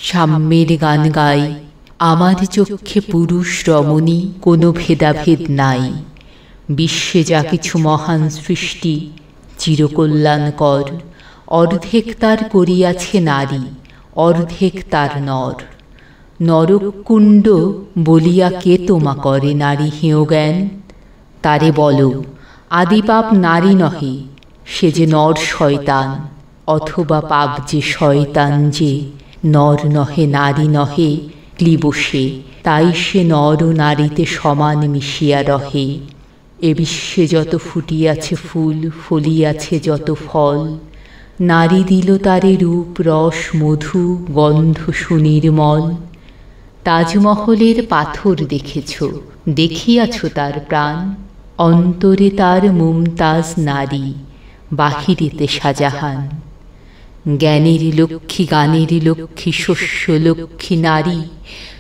সাম্যের গান গাই। আমার চক্ষে পুরুষ রমণী কোনো ভেদাভেদ নাই। বিশ্বে যা কিছু মহান সৃষ্টি চিরকল্যাণকর, অর্ধেক তার করিয়াছে নারী, অর্ধেক তার নর। নরকুণ্ড বলিয়া কে তোমা করে নারী হেয় জ্ঞান? তারে বলো আদিপাপ নারী নহে, সে যে নর শয়তান। অথবা পাপ যে শয়তান যে নর নহে নারী নহে ক্লীবসে, তাই সে নর ও নারীতে সমান মিশিয়া রহে। এ বিশ্বে যত ফুটিয়াছে ফুল, ফলিয়াছে যত ফল, নারী দিল তারে রূপ রস মধু গন্ধ সুনির্মল। তাজমহলের পাথর দেখেছ, দেখিয়াছ তার প্রাণ, অন্তরে তার মুমতাজ নারী, বাহিরেতে শাহজাহান। জ্ঞানের লক্ষ্মী গানের লক্ষ্মী শস্য লক্ষ্মী নারী,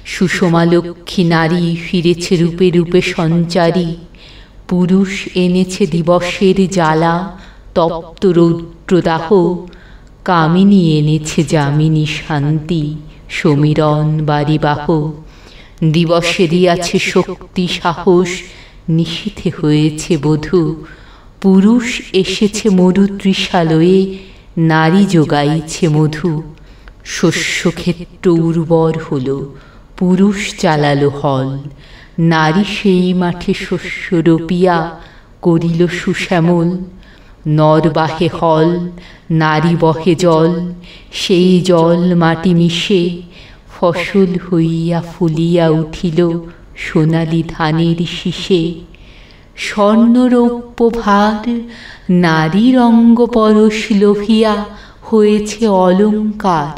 সুষমা লক্ষ্মী নারী ফিরেছে রূপে রূপে সঞ্চারী। পুরুষ এনেছে দিবসের জ্বালা তপ্ত রৌদ্রদাহ, কামিনী এনেছে যামিনী শান্তি সমীরণ বারিবাহ। দিবসে দিয়াছে শক্তি সাহস, নিশীথে হয়েছে বধূ। পুরুষ এসেছে মরু তৃষালয়ে, নারী যোগাইছে মধু। শস্যক্ষেত্র উর্বর হল, পুরুষ চালালো হল, নারী সেই মাঠে শস্য রোপিয়া করিল সুশ্যামল। নর বাহে হল, নারী বহে জল, সেই জল মাটি মিশে ফসল হইয়া ফুলিয়া উঠিল সোনালি ধানের শীষে। স্বর্ণরৌপ্য ভার নারীর অঙ্গ পরশ লোভিয়া হয়েছে অলঙ্কার।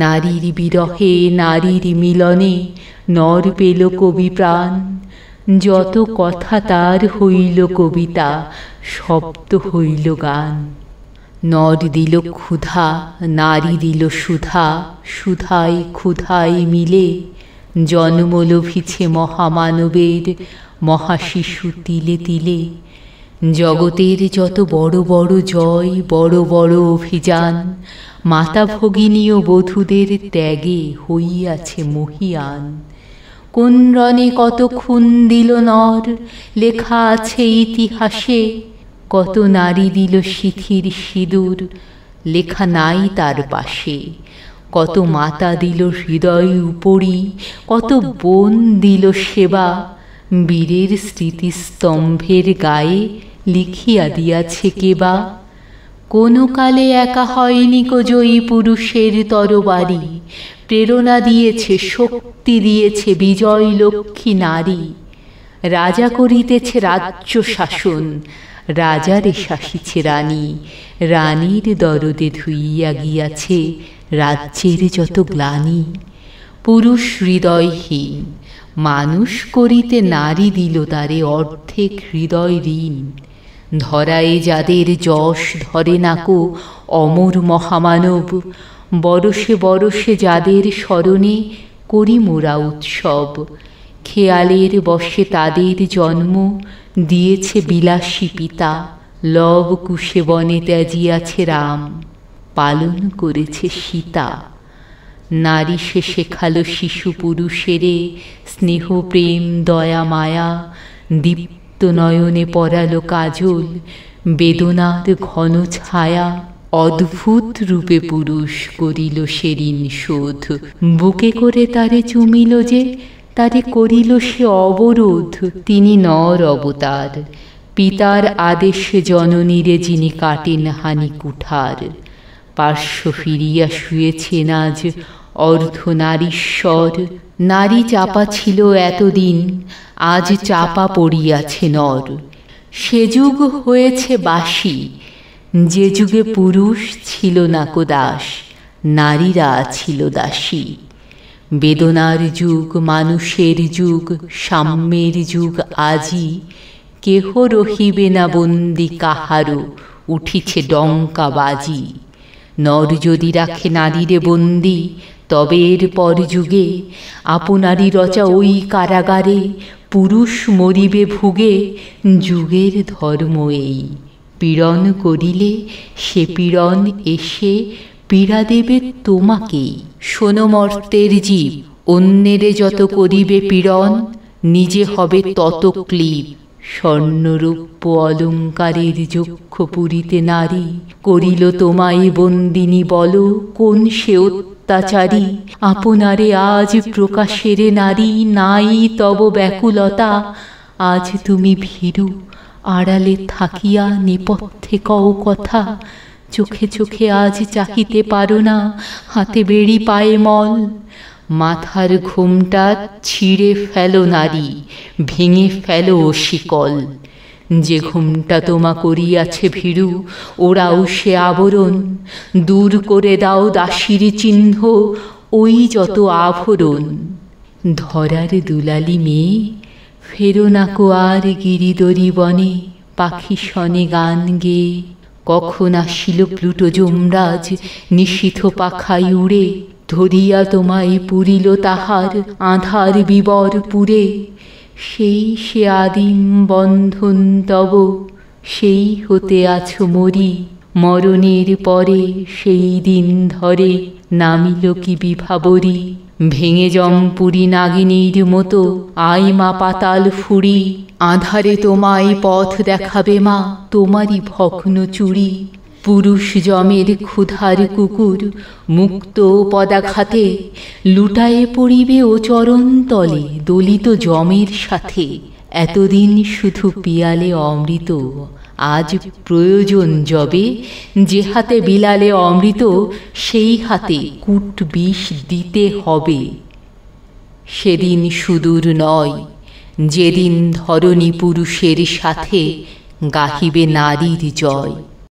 নারীর বিরহে নারীর মিলনে নর পেল কবি প্রাণ। যত কথা তার হইল কবিতা, শব্দ হইল গান। নর দিল ক্ষুধা, নারী দিল সুধা, সুধায় ক্ষুধায় মিলে জন্ম লভিছে মহামানবের মহাশিশু তিলে তিলে। জগতের যত বড় বড় জয়, বড় বড় অভিযান, মাতা ভগিনী ও বধূদের ত্যাগে হইয়াছে মহীয়ান। কোন রণে কত খুন দিল নর, লেখা আছে ইতিহাসে। কত নারী দিল সিথির সিঁদুর, লেখা নাই তার পাশে। কত মাতা দিল হৃদয় উপরি, কত বোন দিল সেবা। বীরের স্মৃতিস্তম্ভের গায়ে লিখিয়া দিয়াছে কেবা। কোনো কালে একা হয়নি কো জয়ী পুরুষের তরবারি, প্রেরণা দিয়েছে শক্তি দিয়েছে বিজয় লক্ষ্মী নারী। রাজা করিতেছে রাজ্য শাসন, রাজারে শাসিছে রানী। রানীর দরদে ধুইয়া গিয়াছে রাজ্যের যত গ্লানি। পুরুষ হৃদয়হীন মানুষ করিতে নারী দিল তারে অর্ধেক হৃদয় ঋণ। ধরায় যাদের যশ ধরে নাকো অমর মহামানব, বরষে বরষে যাদের স্মরণে করি মোরা উৎসব। খেয়ালের বশে তাদের জন্ম দিয়েছে বিলাসী পিতা। লব কুশে বনে ত্যাজিয়াছে রাম, পালন করেছে সীতা। নারী সে শেখালো শিশু পুরুষেরে স্নেহ প্রেম দয়া মায়া। দীপ্ত নয়নে পরালো কাজল, বেদনার ঘন ছায়া। অদ্ভুত রূপে পুরুষ করিল সেদিন শোধ, বুকে করে তারে চুমিল যে তারে করিল সে অবরোধ। তিনি নর অবতার, পিতার আদেশে জননীরে যিনি কাটেন হানি কুঠার। পার্শ্ব ফিরিয়া শুয়েছেন আজ অর্ধনারীশ্বর। নারী চাপা ছিল এতদিন, আজ চাপা পড়িয়াছে নর। সে যুগ হয়েছে বাসি, যে যুগে পুরুষ ছিল না কো দাস, নারীরা ছিল দাসী। বেদনার যুগ মানুষের যুগ, সাম্যের যুগ আজি। কেহ রহিবে না বন্দি কাহারো, উঠিছে ডঙ্কা বাজি। নর যদি রাখে নারীরে বন্দি, তবে এর পর যুগে আপনারই রচা ওই কারাগারে পুরুষ মরিবে ভুগে। যুগের ধর্ম এই, পীড়ন করিলে সে পীড়ন এসে পীড়া দেবে তোমাকেই। শোনো মর্তের জীব, অন্যেরে যত করিবে পীড়ন, নিজে হবে তত ক্লীব। স্বর্ণরূপ্য অলঙ্কারের যক্ষ পুরীতে নারী, করিল তোমায় বন্দিনী বলো কোন সে অত্যাচারী। আপনারে আজ প্রকাশের নারী, নাই তব ব্যাকুলতা। আজ তুমি ভীরু, আড়ালে থাকিয়া নেপথ্যে কও কথা। চোখে চোখে আজ চাহিতে পারো না, হাতে বেড়ি পায়ে মল। মাথার ঘোমটা ছিঁড়ে ফেলো নারী, ভেঙে ফেলো শিকল। যে ঘোমটা তোমা করিয়াছে ভীরু, ওরাও সে আবরণ। দূর করে দাও দাসীর চিহ্ন, ওই যত আভরণ। ধরার দুলালি মেয়ে, ফেরো নাকো আর গিরিদরি বনে, পাখি শনে গান গেয়ে। কখন আসিল প্লুটো যমরাজ, নিশীথ পাখায় উড়ে। ধরিয়া তোমায় পুরিল তাহার আঁধার বিবর পুরে। সেই সে আদিম বন্ধন তব, সেই হতে আছো মরি। মরণের পরে সেই দিন ধরে, নামিল কি বিভাবরী। ভেঙে জমপুরি নাগিনীর মতো, আয় মা পাতাল ফুরি। আঁধারে তোমায় পথ দেখাবে মা, তোমারই ভগ্ন চুড়ি। পুরুষ যমের ক্ষুধার কুকুর, মুক্ত পদাঘাতে। লুটায়ে পড়িবে ও চরণ তলে, দলিত যমের সাথে। এতদিন শুধু পিয়ালে অমৃত, আজ প্রয়োজন যবে। যে হাতে বিলালে অমৃত, সেই হাতে কূট বিষ দিতে হবে। সেদিন সুদূর নয়, যেদিন ধরণী পুরুষের সাথে গাহিবে নারীর জয়।